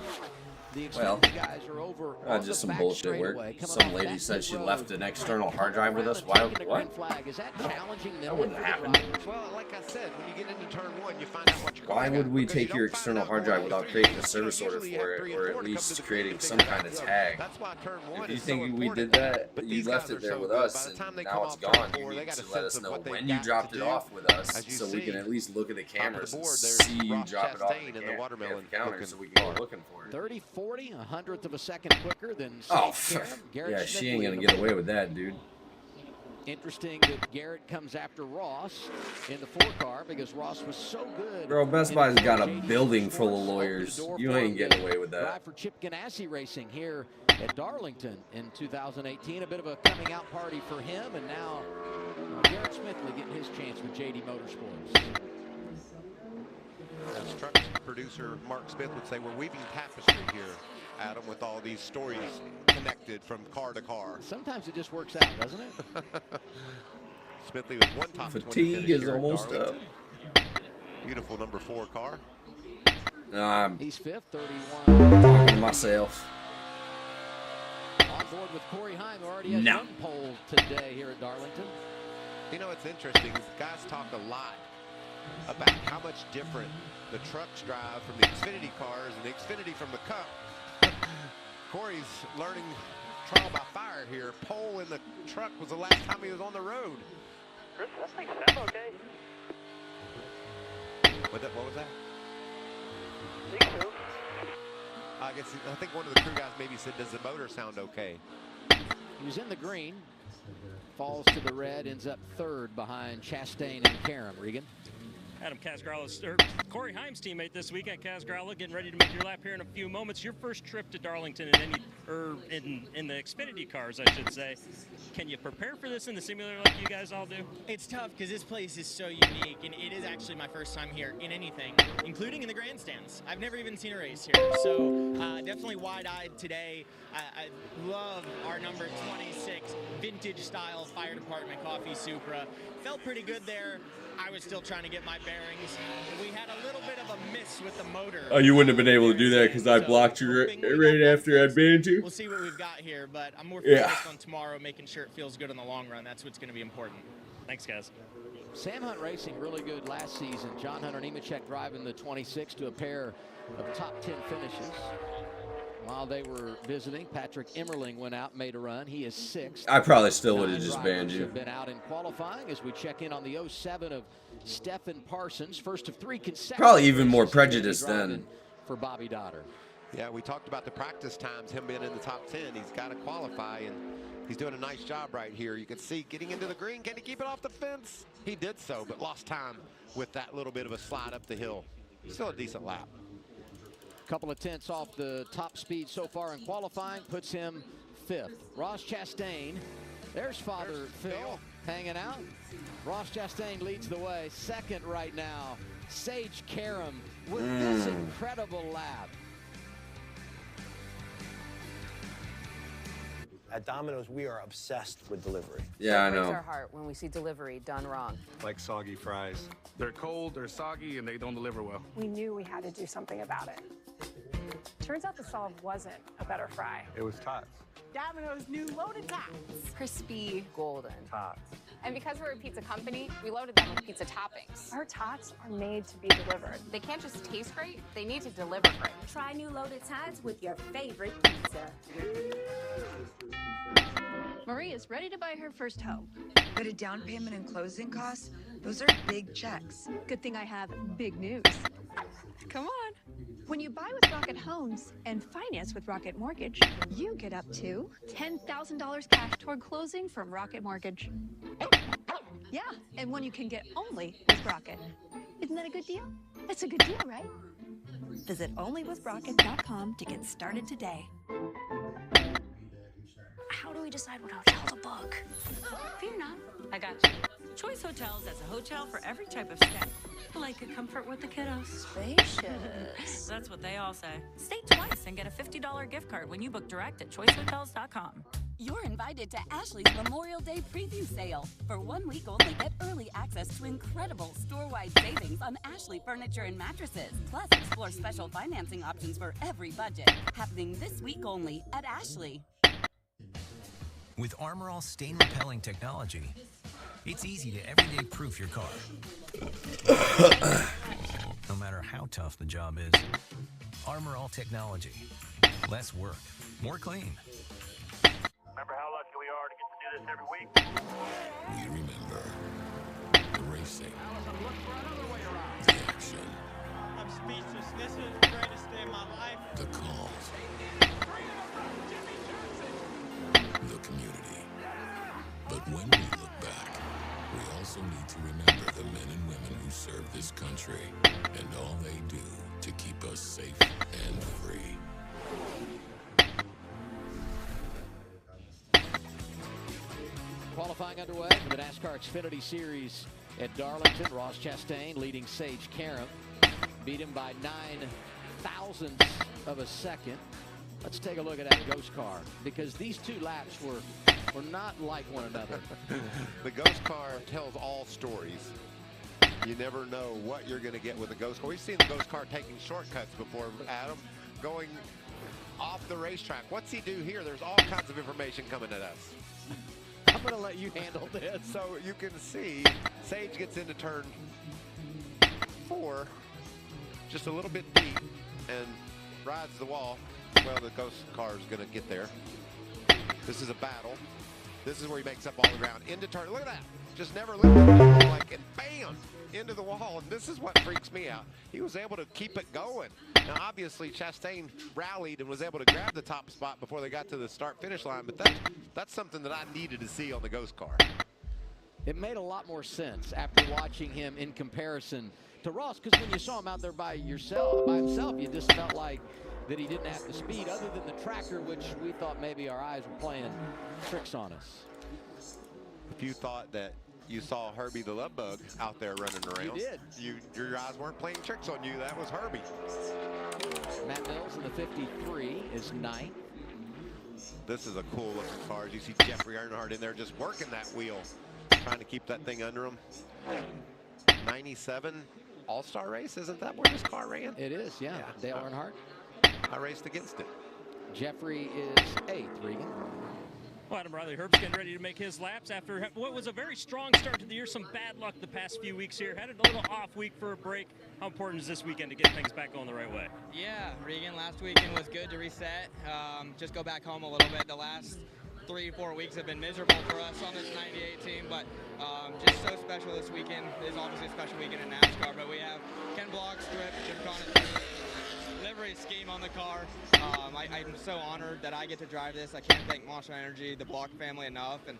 the Xfinity guys are over on just the some back bullshit work. straightaway, coming Some off lady that said pit she road. left an external hard drive with us. Why? Taking the green What? flag. Is that challenging them? That wouldn't for the happen. drivers? Well, like I said, when you get into turn 1, you find out what your car Why got, would we because you take your don't find external out hard going drive without through. creating a You know, service order usually you for have it, 3 or and at 4 to come to least the creating green some figure kind out. of So tag? That's why turn 1 If you is so think we important. did that, But you these left guys are it there so with good. By us, the time and they now come it's off turn gone. 4, You they need got a to let sense us of know what they've when you got dropped to it do. off with us, As you so we can see, at least look at the top of cameras the and board, see there's you Ross drop it off Chastain the and the watermelon counter, looking so we can car. go looking for it. 30-40, a hundredth of a second quicker than Oh, Sage Karam. Garrett yeah, Smith she ain't gonna leading get them. away with that, dude. Interesting that Garrett comes after Ross in the 4 car because Ross was so good. Bro, Best Buy's got a building full of lawyers. You ain't getting away with that. Drive for Chip Ganassi Racing here at Darlington in 2018. A bit of a coming out party for him, and now Garrett Smithley getting his chance with JD Motorsports. As truck producer Mark Smith would say, we're weaving tapestry here, Adam, with all these stories connected from car to car. Sometimes it just works out, doesn't it? Smithley was one top 20 Fatigue is almost up. Beautiful number 4 car. He's 5th, 31. Talking to myself. On board with Corey Heim, who already has one pole today here at Darlington. You know, it's interesting. Guys talk a lot about how much different the trucks drive from the Xfinity cars and the Xfinity from the Cup. Corey's learning trial by fire here. Pole in the truck was the last time he was on the road. Chris, that thing sound okay? What was that? I think so. I think one of the crew guys maybe said, does the motor sound okay? He was in the green, falls to the red, ends up 3rd behind Chastain and Karam. Regan. Adam Casgralla's, or Corey Heim's teammate this weekend. Casgralla getting ready to make your lap here in a few moments. Your first trip to Darlington in the Xfinity cars, I should say. Can you prepare for this in the simulator like you guys all do? It's tough because this place is so unique, and it is actually my first time here in anything, including in the grandstands. I've never even seen a race here, so definitely wide-eyed today. I love our number 26 vintage-style fire department coffee Supra. Felt pretty good there. I was still trying to get my bearings. We had a little bit of a miss with the motor. Oh, you wouldn't have been able to do that because I blocked you right after I banned you. We'll see what we've got here, but I'm more focused on tomorrow, making sure it feels good in the long run. That's what's going to be important. Thanks, guys. Sam Hunt Racing really good last season. John Hunter Nemechek driving the 26 to a pair of top 10 finishes. While they were visiting, Patrick Emmerling went out, made a run. He is 6th. I probably still would have just banned you. Have been out in qualifying as we check in on the 07 of Stephen Parsons, first of 3 consecutive. Probably even more prejudice then. For Bobby Dotter. Yeah, we talked about the practice times, him being in the top 10. He's got to qualify, and he's doing a nice job right here. You can see getting into the green. Can he keep it off the fence? He did so, but lost time with that little bit of a slide up the hill. Still a decent lap. Couple of tenths off the top speed so far in qualifying, puts him 5th. Ross Chastain, there's Father Phil hanging out. Ross Chastain leads the way. 2nd right now, Sage Karam with this incredible lap. At Domino's, we are obsessed with delivery. Yeah, I It breaks know. our heart when we see delivery done wrong. Like soggy fries. They're cold, they're soggy, and they don't deliver well. We knew we had to do something about it. Turns out the solve wasn't a better fry. It was tots. Domino's new loaded tots. Crispy, golden. Tots. And because we're a pizza company, we loaded them with pizza toppings. Our tots are made to be delivered. They can't just taste great, they need to deliver great. Try new loaded tots with your favorite pizza. Marie is ready to buy her first home. But a down payment and closing costs, those are big checks. Good thing I have big news. Come on. When you buy with Rocket Homes and finance with Rocket Mortgage, you get up to $10,000 cash toward closing from Rocket Mortgage. Yeah, and one you can get only with Rocket. Isn't that a good deal? That's a good deal, right? Visit onlywithrocket.com to get started today. How do we decide what hotel to book? Fear not. I got you. Choice Hotels has a hotel for every type of stay. Like a comfort with the kiddos. Spacious. That's what they all say. Stay twice and get a $50 gift card when you book direct at choicehotels.com. You're invited to Ashley's Memorial Day preview sale. For 1 week only, get early access to incredible store-wide savings on Ashley furniture and mattresses. Plus, explore special financing options for every budget. Happening this week only at Ashley. With Armor All stain-repelling technology, it's easy to everyday proof your car. No matter how tough the job is. Armor All technology. Less work, more clean. Remember how lucky we are to get to do this every week? We remember the racing, the action, I'm speechless. This is the greatest day of my life. the calls, the community. But when we look also need to remember the men and women who serve this country and all they do to keep us safe and free. Qualifying underway for the NASCAR Xfinity Series at Darlington. Ross Chastain leading Sage Karam. Beat him by 9 thousandths of a second. Let's take a look at that ghost car, because these two laps were not like one another. The ghost car tells all stories. You never know what you're going to get with a ghost car. We've seen the ghost car taking shortcuts before, Adam, going off the racetrack. What's he do here? There's all kinds of information coming at us. I'm going to let you handle this. So you can see Sage gets into turn 4, just a little bit deep, and rides the wall. Well, the ghost car is going to get there. This is a battle. This is where he makes up all the ground. Into turn. Look at that. Just never leave the wall, like, and bam, into the wall. And this is what freaks me out. He was able to keep it going. Now, obviously, Chastain rallied and was able to grab the top spot before they got to the start-finish line. But that's something that I needed to see on the ghost car. It made a lot more sense after watching him in comparison to Ross, because when you saw him out there by himself, you just felt like that he didn't have the speed other than the tracker, which we thought maybe our eyes were playing tricks on us. If you thought that you saw Herbie the Love Bug out there running around, you did. Your eyes weren't playing tricks on you. That was Herbie. Matt Mills in the 53 is 9th. This is a cool looking car. As you see Jeffrey Earnhardt in there just working that wheel, trying to keep that thing under him. 97 All-Star race, isn't that where this car ran? It is, yeah. Dale Earnhardt. I raced against it. Jeffrey is 8th, Regan. Well, Adam Riley Herb's getting ready to make his laps after what was a very strong start to the year. Some bad luck the past few weeks here. Had a little off week for a break. How important is this weekend to get things back going the right way? Yeah, Regan, last weekend was good to reset. Just go back home a little bit. The last 3-4 weeks have been miserable for us on this 98 team, but just so special this weekend. It is obviously a special weekend in NASCAR, but we have Ken Block, Strip, Jim Conant, livery scheme on the car. I'm so honored that I get to drive this. I can't thank Monster Energy, the Block family enough, and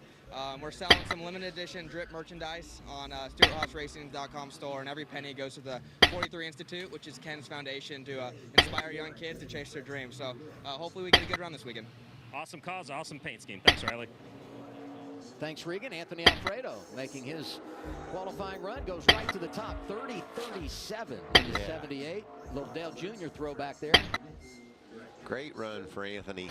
we're selling some limited edition drip merchandise on StewartHaasRacing.com store, and every penny goes to the 43 Institute, which is Ken's foundation to inspire young kids to chase their dreams. So hopefully we get a good run this weekend. Awesome cause, awesome paint scheme. Thanks, Riley. Thanks, Regan. Anthony Alfredo making his qualifying run, goes right to the top, 30-37 in his 78. Little Dale Jr. throwback there. Great run for Anthony.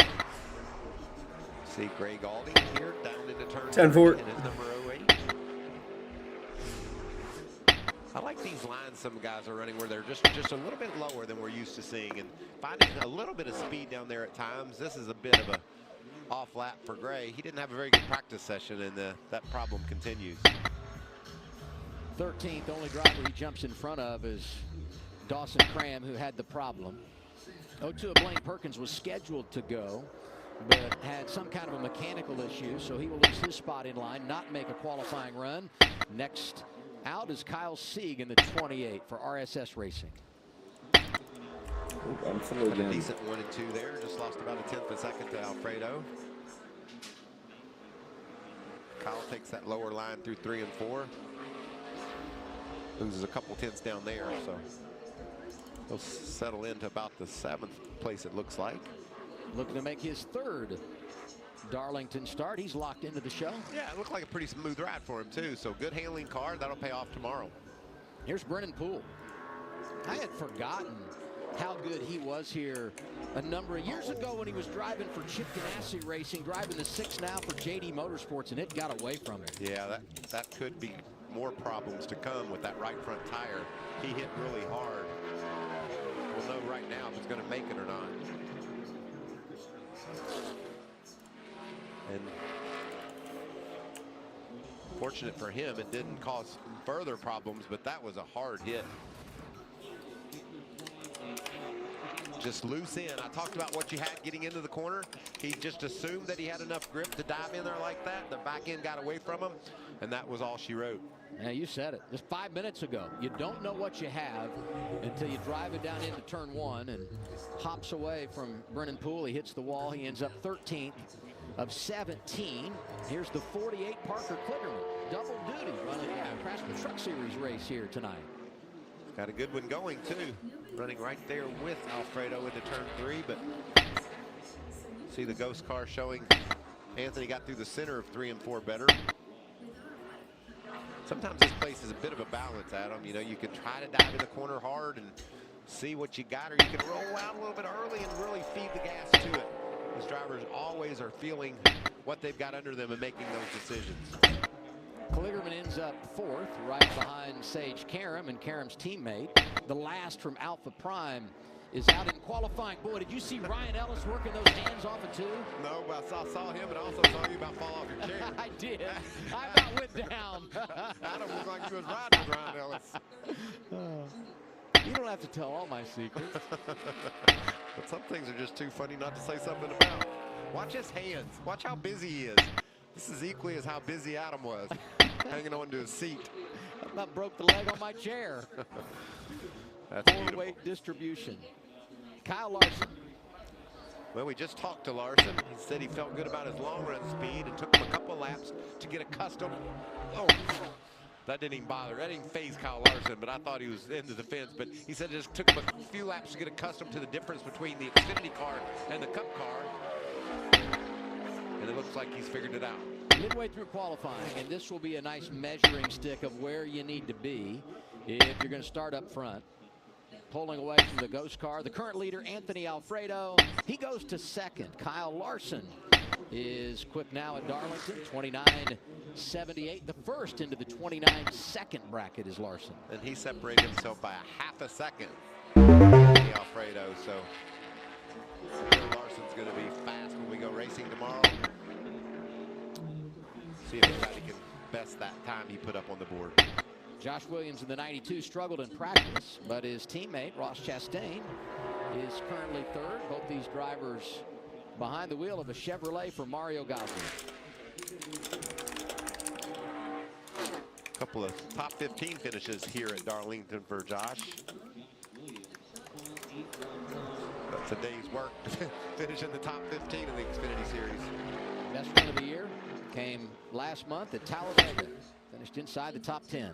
See Greg Alding here down into turn 10-4. and his number 08. I like these lines some guys are running where they're just a little bit lower than we're used to seeing, and finding a little bit of speed down there at times. This is a bit of a off lap for Gray. He didn't have a very good practice session, and that problem continues. 13th, only driver he jumps in front of is Dawson Cram, who had the problem. 02 of Blaine Perkins was scheduled to go, but had some kind of a mechanical issue, so he will lose his spot in line, not make a qualifying run. Next out is Kyle Sieg in the 28 for RSS Racing. I'm through again. A decent 1 and 2 there. Just lost about a 10th of a second to Alfredo. Kyle takes that lower line through 3 and 4. Loses a couple tenths down there, so he'll settle into about the 7th place, it looks like. Looking to make his 3rd Darlington start. He's locked into the show. Yeah, it looked like a pretty smooth ride for him, too. So good handling car. That'll pay off tomorrow. Here's Brennan Poole. I had forgotten how good he was here a number of years ago when he was driving for Chip Ganassi Racing, driving the 6 now for JD Motorsports, and it got away from him. Yeah, that could be more problems to come with that right front tire. He hit really hard. We'll know right now if it's going to make it or not. And fortunate for him, it didn't cause further problems, but that was a hard hit. Just loose in. I talked about what you had getting into the corner. He just assumed that he had enough grip to dive in there like that. The back end got away from him, and that was all she wrote. Yeah, you said it just 5 minutes ago. You don't know what you have until you drive it down into turn 1 and hops away from Brennan Poole. He hits the wall. He ends up 13th of 17. Here's the 48, Parker Kligerman. double duty running a Craftsman Truck Series race here tonight. Got a good one going, too. Running right there with Alfredo into turn 3, but see the ghost car showing Anthony got through the center of 3 and 4 better. Sometimes this place is a bit of a balance, Adam. You know, you can try to dive in the corner hard and see what you got, or you can roll out a little bit early and really feed the gas to it. These drivers always are feeling what they've got under them and making those decisions. Kligerman ends up 4th, right behind Sage Karam and Karam's teammate. The last from Alpha Prime is out in qualifying. Boy, did you see Ryan Ellis working those hands off of 2? No, but I saw him and also saw you about fall off your chair. I did. I about went down. Adam looked like he was riding with Ryan Ellis. You don't have to tell all my secrets. But some things are just too funny not to say something about. Watch his hands. Watch how busy he is. This is equally as how busy Adam was, hanging on to his seat. I about broke the leg on my chair. That's Full beautiful. weight distribution. Kyle Larson. Well, we just talked to Larson. He said he felt good about his long run speed and took him a couple laps to get accustomed. Oh, that didn't even bother. That didn't phase Kyle Larson, but I thought he was into the fence. But he said it just took him a few laps to get accustomed to the difference between the Xfinity car and the Cup car. And it looks like he's figured it out. Midway through qualifying, and this will be a nice measuring stick of where you need to be if you're going to start up front. Pulling away from the ghost car, the current leader, Anthony Alfredo, he goes to 2nd. Kyle Larson is quick now at Darlington, 29.78. The first into the 29-second bracket is Larson. And he separated himself by a half a second, Anthony Alfredo. So Larson's going to be fast when we go racing tomorrow. See if anybody can best that time he put up on the board. Josh Williams in the 92 struggled in practice, but his teammate, Ross Chastain, is currently 3rd. Both these drivers behind the wheel of a Chevrolet for Mario Gosling. A couple of top 15 finishes here at Darlington for Josh. That's a day's work to finish in the top 15 in the Xfinity Series. Best run of the year came last month at Talladega. Finished inside the top 10.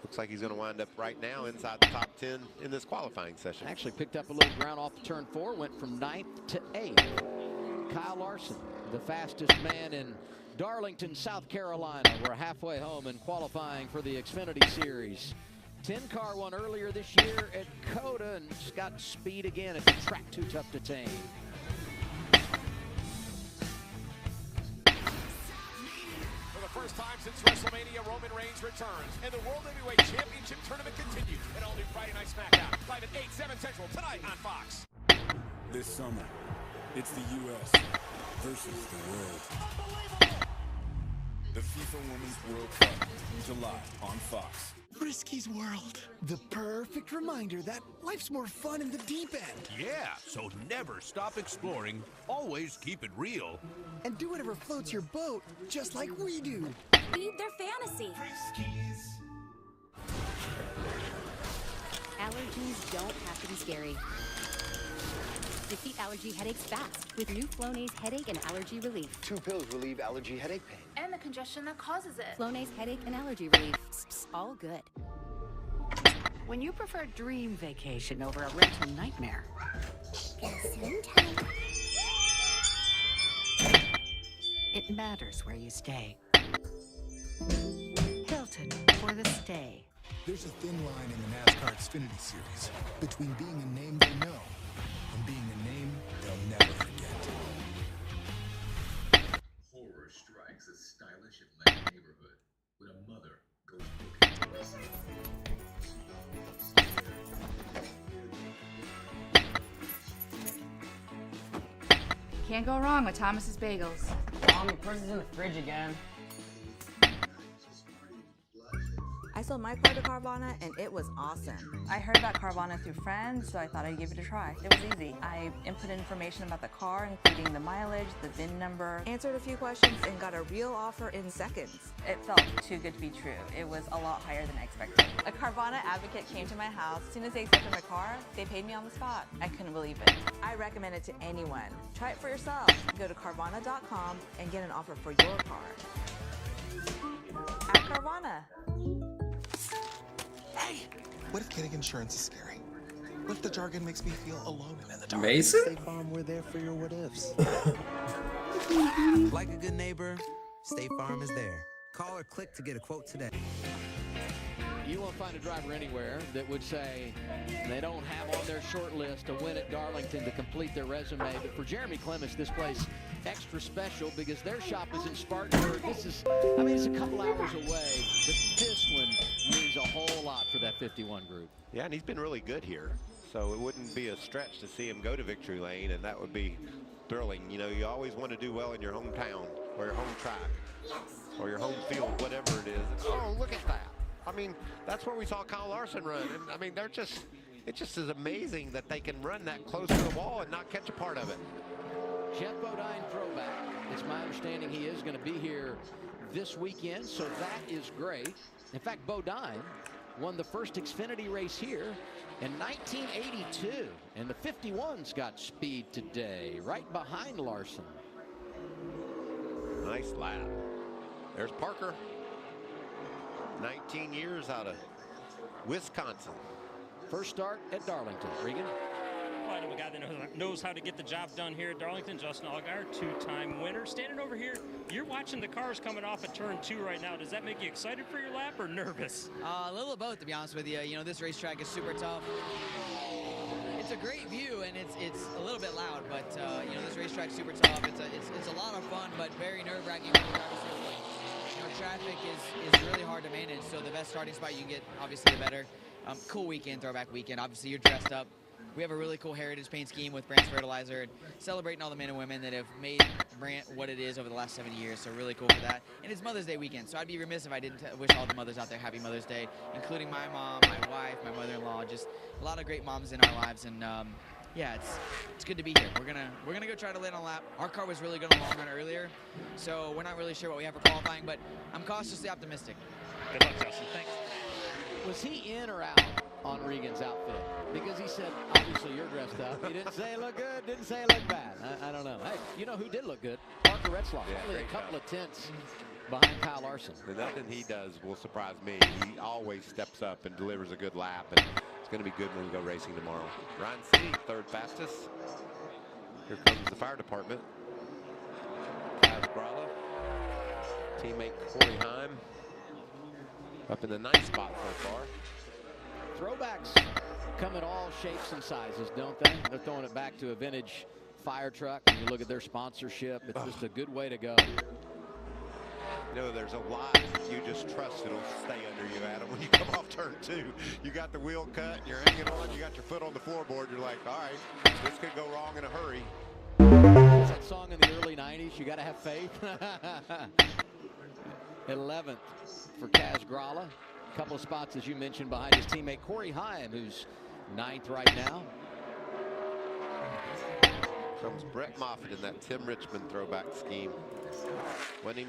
Looks like he's going to wind up right now inside the top 10 in this qualifying session. Actually picked up a little ground off the turn 4, went from 9th to 8th. Kyle Larson, the fastest man in Darlington, South Carolina. We're halfway home in qualifying for the Xfinity Series. 10-car won earlier this year at Coda and just got speed again at the track too tough to tame. First time since WrestleMania, Roman Reigns returns, and the World Heavyweight Championship Tournament continues. An all-new Friday Night SmackDown, live at 8, 7 Central, tonight on Fox. This summer, it's the U.S. versus the world. The FIFA Women's World Cup, July on Fox. Frisky's World. The perfect reminder that life's more fun in the deep end. Yeah, so never stop exploring. Always keep it real. And do whatever floats your boat, just like we do. Feed their fantasy. Allergies don't have to be scary. Defeat allergy headaches fast with new Flonase headache and allergy relief. 2 pills relieve allergy headache pain. And the congestion that causes it. Flonase headache and allergy relief. All good. When you prefer dream vacation over a rental nightmare, it matters where you stay. Hilton for the stay. There's a thin line in the NASCAR Xfinity Series between being a name they know and being a name they'll never forget. Horror strikes a stylish Atlanta neighborhood when a mother goes looking for her son. Can't go wrong with Thomas's Bagels. Mom, your purse is in the fridge again. I sold my car to Carvana, and it was awesome. I heard about Carvana through friends, so I thought I'd give it a try. It was easy. I input information about the car, including the mileage, the VIN number, answered a few questions, and got a real offer in seconds. It felt too good to be true. It was a lot higher than I expected. A Carvana advocate came to my house. As soon as they accepted my car, they paid me on the spot. I couldn't believe it. I recommend it to anyone. Try it for yourself. Go to Carvana.com and get an offer for your car. At Carvana. Hey, what if getting insurance is scary? What if the jargon makes me feel alone and in the dark? Mason? State Farm, we're there for your what ifs. Like a good neighbor, State Farm is there. Call or click to get a quote today. You won't find a driver anywhere that would say they don't have on their short list a win at Darlington to complete their resume. But for Jeremy Clements, this place extra special because their shop is in Spartanburg. This is, I mean, it's a couple hours away, but this one means a whole lot for that 51 group. Yeah, and he's been really good here. So it wouldn't be a stretch to see him go to victory lane, and that would be thrilling. You know, you always want to do well in your hometown or your home track or your home field, whatever it is. Oh, look at that. I mean, that's where we saw Kyle Larson run. And I mean, it just is amazing that they can run that close to the wall and not catch a part of it. Jeff Bodine throwback. It's my understanding he is going to be here this weekend, so that is great. In fact, Bodine won the first Xfinity race here in 1982, and the 51's got speed today, right behind Larson. Nice lap. There's Parker. 19 years out of Wisconsin. First start at Darlington. Regan? Quite a guy that knows how to get the job done here at Darlington. Justin Allgaier, two-time winner. Standing over here, you're watching the cars coming off at turn 2 right now. Does that make you excited for your lap or nervous? A little of both, to be honest with you. You know, this racetrack is super tough. It's a great view, and it's a little bit loud, but you know, this racetrack's super tough. It's a lot of fun, but very nerve-wracking. You know, traffic is really hard to manage, so the best starting spot you can get, obviously, the better. Cool weekend, throwback weekend. Obviously, you're dressed up. We have a really cool heritage paint scheme with Brandt's Fertilizer, and celebrating all the men and women that have made Brandt what it is over the last 7 years. So really cool for that. And it's Mother's Day weekend, so I'd be remiss if I didn't wish all the mothers out there happy Mother's Day, including my mom, my wife, my mother-in-law. Just a lot of great moms in our lives, and yeah, it's good to be here. We're gonna go try to land on a lap. Our car was really good on the long run earlier, so we're not really sure what we have for qualifying, but I'm cautiously optimistic. Good luck, Justin. Thanks. Was he in or out on Regan's outfit? Because he said, obviously, you're dressed up. He didn't say it looked good, didn't say it looked bad. I don't know. Hey, you know who did look good? Parker Retzlaff. Yeah, only a great couple job. of tenths behind Kyle Larson. And nothing he does will surprise me. He always steps up and delivers a good lap, and it's going to be good when we go racing tomorrow. Ryan City, third fastest. Here comes the fire department. Kaz Gralla, teammate Corey Heim, up in the 9th spot so far. Throwbacks come in all shapes and sizes, don't they? They're throwing it back to a vintage fire truck. When you look at their sponsorship, it's just a good way to go. You know, there's a lot you just trust it'll stay under you, Adam, when you come off turn 2. You got the wheel cut, you're hanging on, you got your foot on the floorboard. You're like, all right, this could go wrong in a hurry. What's that song in the early 90s? You got to have faith. 11th for Kaz Gralla. A couple of spots, as you mentioned, behind his teammate Corey Heim, who's 9th right now. Comes Brett Moffitt in that Tim Richmond throwback scheme. Winning